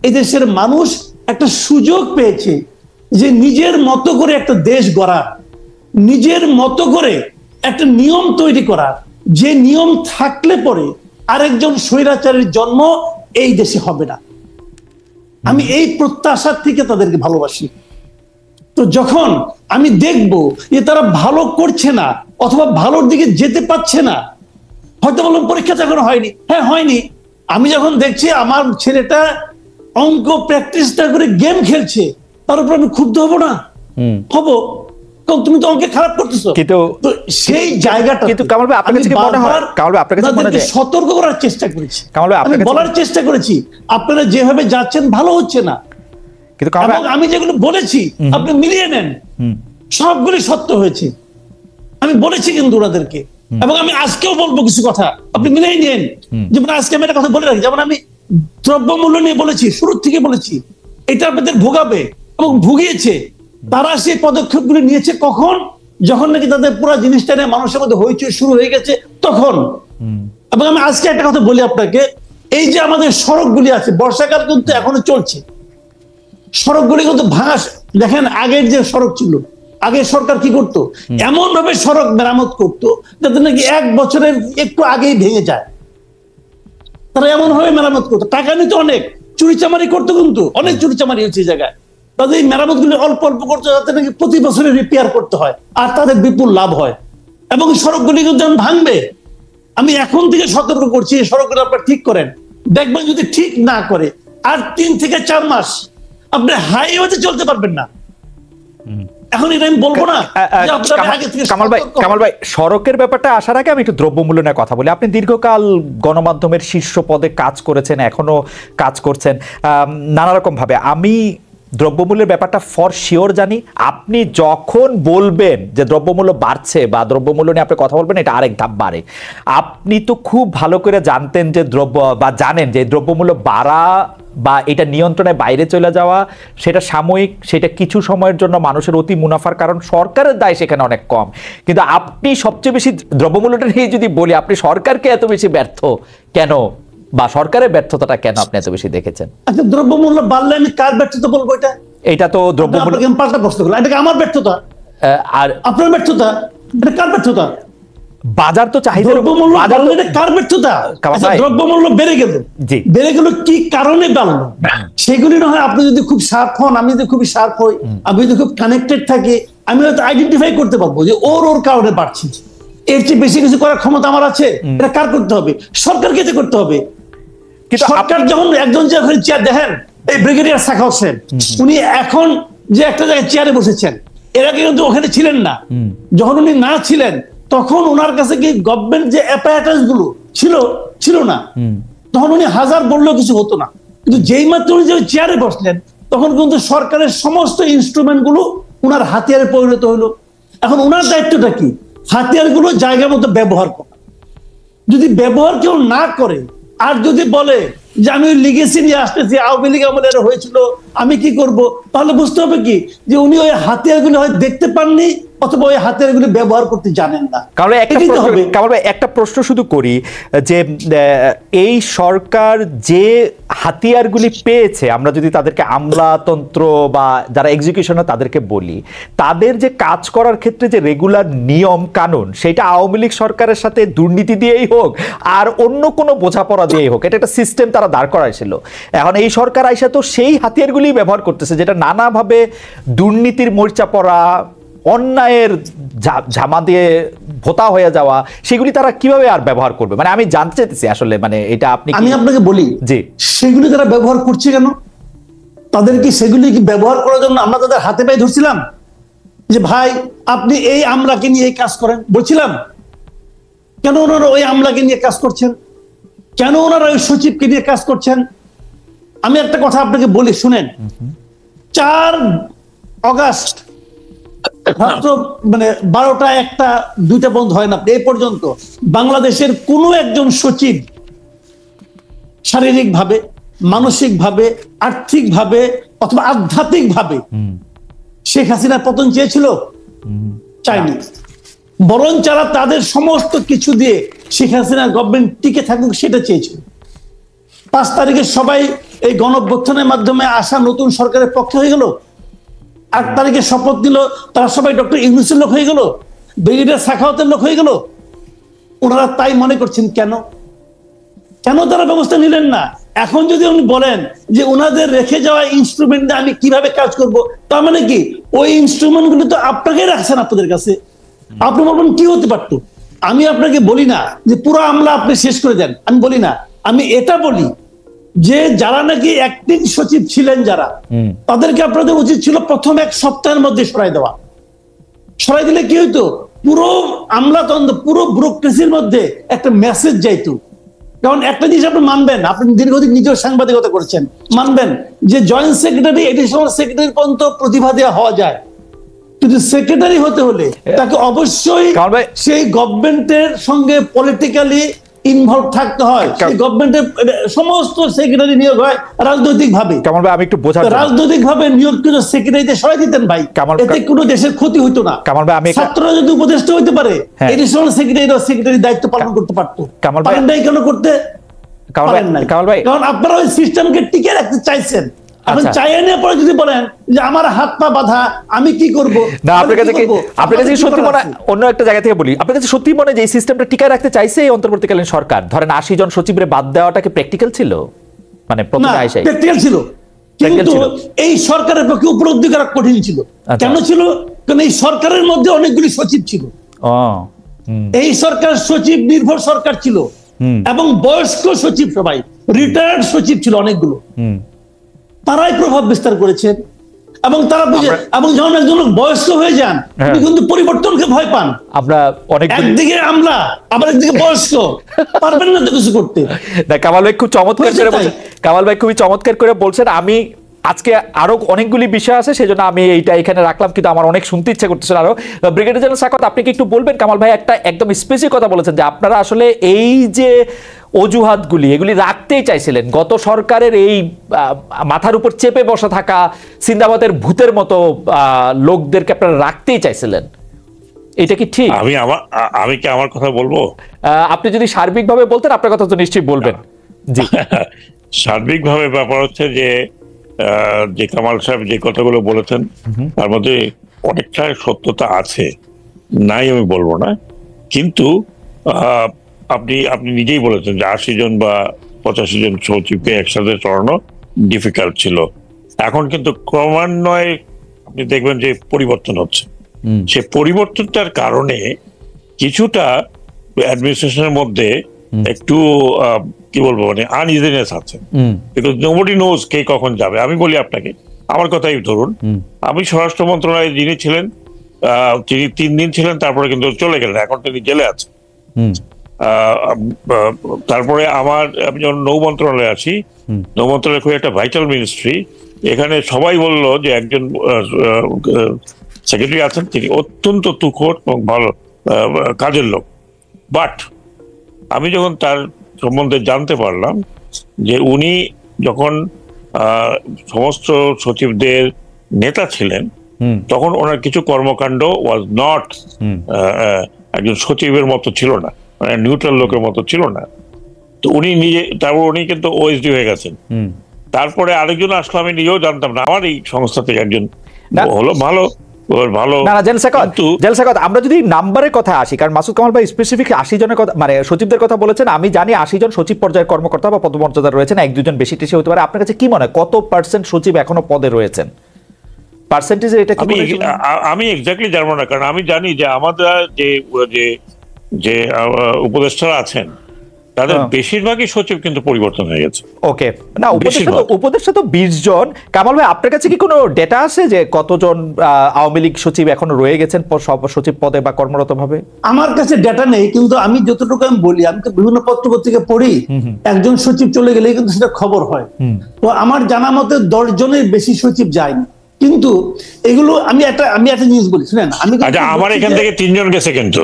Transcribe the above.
এই দেশের মানুষ একটা সুযোগ পেয়েছে যে নিজের মতো করে একটা দেশ গড়ার, নিজের মতো করে একটা নিয়ম তৈরি করার, যে নিয়ম থাকলে পরে আরেকজন স্বৈরাচারীর জন্ম এই দেশে হবে না। আমি এই প্রত্যাশার থেকে তাদেরকে ভালোবাসি। তো যখন আমি দেখব যে তারা ভালো করছে না অথবা ভালোর দিকে যেতে পারছে না, হয়তো বললাম পরীক্ষাটা এখনো হয়নি, হ্যাঁ হয়নি, আমি যখন দেখছি আমার ছেলেটা অঙ্ক প্র্যাকটিসটা করে গেম খেলছে, তার উপর আমি ক্ষুব্ধ হব না? হবো, তুমি তো অঙ্কে খারাপ করতেছো। কিন্তু সেই জায়গাটা কিন্তু কামাল ভাই আপনার কাছে কি মনে হয়, কামাল ভাই আপনার কাছে মনে হয় সতর্ক করার চেষ্টা করেছি, কামাল ভাই আমি বলার চেষ্টা করেছি আপনারা যেভাবে যাচ্ছেন ভালো হচ্ছে না। কিন্তু আমি যেগুলো বলেছি আপনি মিলিয়ে নেন, সবগুলি সত্য হয়েছে, আমি বলেছি কিন্তু ওনাদেরকে। এবং আমি আজকেও বলবো কিছু কথা, আপনি মিলিয়ে নেন। যেমন আজকে আমি একটা কথা বলে রাখি, যেমন আমি দ্রব্যমূল্য নিয়ে বলেছি, শুরু থেকে বলেছি এটা আপনাদের ভোগাবে এবং ভুগিয়েছে। তারা সেই পদক্ষেপগুলি নিয়েছে কখন? যখন নাকি তাদের পুরো জিনিসটা নিয়ে মানুষের মধ্যে হইচই শুরু হয়ে গেছে তখন। এবং আমি আজকে একটা কথা বলি আপনাকে, এই যে আমাদের সড়কগুলি আছে, বর্ষাকাল কিন্তু এখনো চলছে, সড়কগুলি কিন্তু ভাঙা। দেখেন আগের যে সড়ক ছিল, আগের সরকার কি করতো, এমন ভাবে সড়ক মেরামত করতো যাতে নাকি 1 বছরের একটু আগেই ভেঙে যায়। তারা এমন ভাবে মেরামত করতো, টাকা নিত অনেক, চুরিচামারি করতো, কিন্তু অনেক চুরিচামারি হচ্ছে এই জায়গায়। তাদের এই মেরামত গুলি অল্প অল্প করতে যাতে নাকি প্রতি বছরে রিপেয়ার করতে হয় আর তাদের বিপুল লাভ হয়। এবং সড়কগুলি কিন্তু ভাঙবে। আমি এখন থেকে সতর্ক করছি, এই সড়কগুলো আপনারা ঠিক করেন। দেখবেন যদি ঠিক না করে আর 3 থেকে 4 মাস আপনি হাইওয়েতে চলতে পারবেন না। এখন এটা আমি বলবো না। কামাল ভাই সড়কের ব্যাপারটা আসার আগে আমি একটু দ্রব্যমূল্য নিয়ে কথা বলি। আপনি দীর্ঘকাল গণমাধ্যমের শীর্ষ পদে কাজ করেছেন, এখনো কাজ করছেন নানা রকম ভাবে। আমি দ্রব্যমূল্যের ব্যাপারটা ফর শিওর জানি। আপনি যখন বলবেন যে দ্রব্যমূল্য বাড়ছে বা দ্রব্যমূল্য নিয়ে আপনি কথা বলবেন, এটা আরেক ধাপ বাড়ে। আপনি তো খুব ভালো করে জানতেন যে জানেন যে দ্রব্যমূল্য বাড়া বা এটা নিয়ন্ত্রণের বাইরে চলে যাওয়া সেটা সাময়িক, সেটা কিছু সময়ের জন্য মানুষের অতি মুনাফার কারণ, সরকারের দায় সেখানে অনেক কম। কিন্তু আপনি সবচেয়ে বেশি দ্রব্যমূল্যটা নিয়ে যদি বলি, আপনি সরকারকে এত বেশি ব্যর্থ কেন বা সরকারের ব্যর্থতাটা কেন আপনি এত বেশি দেখেছেন? আচ্ছা, দ্রব্যমূল্য বাড়লে আমি কার ব্যর্থতা বলবো? এটা তো দ্রব্যমূল্য পাল্টা প্রশ্ন করলাম। এটা আমার ব্যর্থতা আর আপনার ব্যর্থতা? এটা কার ব্যর্থতা? বাজার তো চাহিদা, কার ব্যর্থতা? দ্রব্যমূল্য বেড়ে গেল, বেড়ে গেল কি কারণে বাড়লো সেগুলি না হয় আপনি যদি খুব শার্প হন, আমি যদি খুবই শার্প হই, আমি যদি খুব কানেক্টেড থাকি, আমি হয়তো আইডেন্টিফাই করতে পারবো যে ওর কারণে বাড়ছে। এর চেয়ে বেশি কিছু করার ক্ষমতা আমার আছে? এটা কার করতে হবে? সরকারকে করতে হবে। কিন্তু সরকার যখন একজন যে ওখানে চেয়ার, দেখেন এই ব্রিগেডিয়ার সাখাও হোসেন, উনি এখন যে একটা জায়গায় চেয়ারে বসেছেন, এর আগে কিন্তু ওখানে ছিলেন না। যখন উনি না ছিলেন তখন ওনার কাছে কি গভর্নমেন্ট যে অ্যাপারেটাস গুলো ছিল না, তখন উনি হাজার বললেও কিছু হতো না। কিন্তু যেই মাত্র উনি যে চেয়ারে বসলেন তখন কিন্তু সরকারের সমস্ত ইনস্ট্রুমেন্ট গুলো উনার হাতিয়ারে পরিণত হলো। এখন উনার দায়িত্বটা কি? হাতিয়ার গুলো জায়গা মতো ব্যবহার করা। যদি ব্যবহার কেউ না করে আর যদি বলে যে আমি ওই লিগেসি নিয়ে আসতেছি, আওয়ামী লীগ আমলের হয়েছিল, আমি কি করব, তাহলে বুঝতে হবে কি যে উনি ওই হাতিয়ারগুলো হয়তো দেখতে পাননি অথবা ওই হাতিয়ারগুলো ব্যবহার করতে জানেন না। কারণ একটা প্রশ্ন শুধু করি যে এই সরকার যে হাতিয়ারগুলি পেয়েছে, আমরা যদি তাদেরকে আমলাতন্ত্র বা যারা এক্সিকিউশনে তাদেরকে বলি, তাদের যে কাজ করার ক্ষেত্রে যে রেগুলার নিয়ম কানুন, সেটা আওয়ামী লীগ সরকারের সাথে দুর্নীতি দিয়েই হোক আর অন্য কোনো বোঝাপড়া দিয়েই হোক, এটা একটা সিস্টেম তারা দাঁড় করাইছিল। এখন এই সরকার আইসা তো সেই হাতিয়ারগুলি ব্যবহার করতেছে, যেটা নানাভাবে দুর্নীতির মোর্চা পড়া, অন্যায়ের ঝামা দিয়ে ভোতা হয়ে যাওয়া, সেগুলি তারা কিভাবে আর ব্যবহার করবে? মানে আমি জানতে চাইতেছি আসলে, মানে এটা আমি আপনাকে বলি যে সেগুলি তারা ব্যবহার করছে কেন? তাদের কি সেগুলি কি ব্যবহার করার জন্য আমরা তাদের হাতে পায়ে ধরছিলাম যে ভাই আপনি এই আমলাকে নিয়ে এই কাজ করেন? বলছিলাম কেন ওনারা ওই আমলাকে নিয়ে কাজ করছেন? কেন ওনারা ওই সচিবকে নিয়ে কাজ করছেন? আমি একটা কথা আপনাকে বলি, শুনেন। 4 অগাস্ট মাত্র মানে 12টা 1টা 2টা বন্ধ হয় না এই পর্যন্ত বাংলাদেশের কোন একজন সচিব শারীরিক ভাবে, মানসিক ভাবে, আর্থিক ভাবে অথবা আধ্যাত্মিক ভাবে শেখ হাসিনার পতন চেয়েছিল? চাইনি। বরং যারা তাদের সমস্ত কিছু দিয়ে শেখ হাসিনার গভর্নমেন্ট টিকে থাকুক সেটা চেয়েছিল। 5 তারিখে সবাই এই গণঅভ্যুত্থানের মাধ্যমে আসা নতুন সরকারের পক্ষে হয়ে গেল? 8 তারিখে শপথ নিল, তারা সবাই ডক্টর ইউনূসের লোক হয়ে গেল, ব্রিগেডিয়ার সাখাওয়াতের লোক হয়ে গেল। ওনারা তাই মনে করছেন কেন? কেন তারা ব্যবস্থা নিলেন না? এখন যদি উনি বলেন যে ওনাদের রেখে যাওয়া ইনস্ট্রুমেন্ট আমি কিভাবে কাজ করব, তার মানে কি ওই ইনস্ট্রুমেন্ট গুলো তো আপনাকেই রাখছেন আপনাদের কাছে। আপনি বলবেন কি হতে পারতো? আমি আপনাকে বলি না যে পুরো আমলা আপনি শেষ করে দেন, আমি বলি না। আমি এটা বলি যে যারা নাকি অ্যাক্টিং সচিব ছিলেন যারা, তাদেরকে আপনাদের উচিত ছিল প্রথম 1 সপ্তাহের মধ্যে সরাই দেওয়া। সরাই দিলে কি হইতো? পুরো আমলাতন্ত্র, পুরো ব্যুরোক্রেসির মধ্যে একটা মেসেজ যাইতো। কারণ একটা জিনিস আপনি মানবেন, আপনি দীর্ঘদিন নিজেও সাংবাদিকতা করেছেন, মানবেন যে জয়েন্ট সেক্রেটারি, এডিশনাল সেক্রেটারি পর্যন্ত প্রতিভা দেওয়া হওয়া যায়, কিন্তু সেক্রেটারি হতে হলে তাকে অবশ্যই সেই গভর্নমেন্টের সঙ্গে পলিটিক্যালি ইনভলভ থাকতে হয়। সেই গভর্নমেন্টের সমস্ত সেক্রেটারি নিয়োগ হয় রাজনৈতিক ভাবে। কামাল ভাই আমি একটু বোঝার জন্য, রাজনৈতিক ভাবে নিয়োগকৃত সেক্রেটারিতে সরাই দিতেন ভাই, এতে কোনো দেশের ক্ষতি হইতো না। কামাল ভাই, আমি ছাত্ররা যদি উপদেষ্টা হইতে পারে, এডিশনাল সেক্রেটারি দায়িত্ব পালন করতে পারতো। কামাল ভাই কেন করতে পারেন নাই? কামাল ভাই, কারণ আপনারা ওই সিস্টেমকে টিকে রাখতে চাইছেন। আপনি চাইয়ে নিয়ে পরে যদি বলেন যে আমার হাত পা বাঁধা, আমি কি করব? না, আপনার কাছে সত্যি মনে, অন্য একটা জায়গা থেকে বলি, আপনার কাছে সত্যি মনে যে এই সিস্টেমটা টিকায় রাখতে চাইছে এই অন্তর্বর্তীকালীন সরকার? ধরেন 80 জন সচিবরে বাদ দেওয়াটা কি প্র্যাকটিক্যাল ছিল? মানে প্রথমে আইসাই প্র্যাকটিক্যাল ছিল, কিন্তু এই সরকারের পক্ষে উপলব্ধি করা কঠিন ছিল। কেন ছিল? কারণ এই সরকারের মধ্যে অনেকগুলি সচিব ছিল। এই সরকার সচিব নির্ভর সরকার ছিল, এবং বয়স্ক সচিব সবাই, রিটায়ার্ড সচিব ছিল অনেকগুলো। তারাই প্রভাব বিস্তার করেছেন, এবং তারা বুঝে, এবং যখন একজন বয়স্ক হয়ে যান তিনি কিন্তু পরিবর্তনকে ভয় পান। আমরা অনেক একদিকে আমলা, আবার একদিকে বয়স্ক, পারবেন না তো কিছু করতে। কামাল ভাই খুব চমৎকার করে বলছেন, কামাল ভাই খুবই চমৎকার করে বলছেন। আমি আজকে আরো অনেকগুলি বিষয় আছে, সেজন্য আমি এইটা এখানে রাখলাম, কিন্তু আমার অনেক শুনতে ইচ্ছা করতেছিল আরো। ব্রিগেডিয়ার জেনারেল সাখাওয়াত, আপনি কি একটু বলবেন? কামাল ভাই একটা একদম স্পেসিফিক কথা বলেছেন যে আপনারা আসলে এই যে অজুহাতগুলি এগুলি রাখতেই চাইছিলেন, গত সরকারের এই মাথার উপর চেপে বসা থাকা সিন্দাবাদের ভূতের মতো লোকদেরকে আপনারা রাখতেই চাইছিলেন, এটা কি ঠিক? আমি কি আমার কথা বলবো? আপনি যদি সার্বিকভাবে বলতেন, আপনার কথা তো নিশ্চয়ই বলবেন। জি, সার্বিকভাবে ব্যাপার হচ্ছে যে কামাল সাহেব যে কথাগুলো বলেছেন তার মধ্যে অনেকটা সত্যতা আছে, নাই আমি বলবো না। কিন্তু আপনি নিজেই বলেছেন যে 80 জন বা 85 জন সচিবকে একসাথে সরানো ডিফিকাল্ট ছিল। এখন কিন্তু ক্রমান্বয়ে আপনি দেখবেন যে পরিবর্তন হচ্ছে। সে পরিবর্তনটার কারণে কিছুটা অ্যাডমিনিস্ট্রেশনের মধ্যে একটু কি বলবো, মানে আনইজিনেস আছে, বিকজ নোবডি নোজ কে কখন যাবে। আমি বলি আপনাকে, আমার কথাই ধরুন, আমি স্বরাষ্ট্র মন্ত্রণালয়ে যিনি ছিলেন তিনি 3 দিন ছিলেন, তারপরে কিন্তু চলে গেলেন, এখন তিনি জেলে আছেন। তারপরে আমি যখন নৌ মন্ত্রণালয়ে আছি, নৌ মন্ত্রণালয় খুব একটা ভাইটাল মিনিস্ট্রি, এখানে সবাই বললো যে একজন সেক্রেটারি আছেন, তিনি অত্যন্ত তুখোড় এবং ভালো কাজের লোক। বাট আমি যখন তার সম্বন্ধে জানতে পারলাম যে উনি যখন সমস্ত সচিবদের নেতা ছিলেন, তখন ওনার কিছু কর্মকাণ্ড ওয়াজ নট একজন সচিবের মতো ছিল না, মানে নিউট্রাল লোকের মতো ছিল না। তো উনি নিজে, তারপর উনি কিন্তু ওএসডি হয়ে গেছেন। তারপরে আরেকজন আসলো, আমি নিজেও জানতাম না, আমার এই সংস্থা থেকে একজন হলো, ভালো ভালো। আমরা যদি নাম্বারের কথা আসি, কারণ মাসুদ কামাল ভাই স্পেসিফিক 80 জনের কথা, মানে সচিবদের কথা বলেছেন, আমি জানি 80 জন সচিব পর্যায়ের কর্মকর্তা বা পদমর্যাদা রয়েছেন, 1-2 জন বেশি টেশি হতে পারে। আপনার কাছে কি মনে হয় কত পার্সেন্ট সচিব এখনো পদে রয়েছেন? পার্সেন্টেজ এটা কি? আমি এক্স্যাক্টলি জানবো না, কারণ আমি জানি যে আমাদের যে উপদেষ্টারা আছেন তাদের বেশিরভাগই সচিব কিন্তু পরিবর্তন হয়ে গেছে। ওকে, না উপদেষ্টা তো 20 জন। কামাল ভাই, আপনার কাছে কি কোনো ডেটা আছে যে কতজন আওয়ামী লীগ সচিব এখনো রয়ে গেছেন সচিব পদে বা কর্মরত ভাবে? আমার কাছে ডেটা নেই, কিন্তু আমি যতটুকু আমি বলি, আমি তো বিভিন্ন পত্র পত্রিকা পড়ি, একজন সচিব চলে গেলে কিন্তু সেটা খবর হয়। তো আমার জানা মতে 10 জনের বেশি সচিব যায়নি। কিন্তু এগুলো আমি একটা জিনিস বলি, শুনেন, আমার এখান থেকে 3 জন গেছে কিন্তু।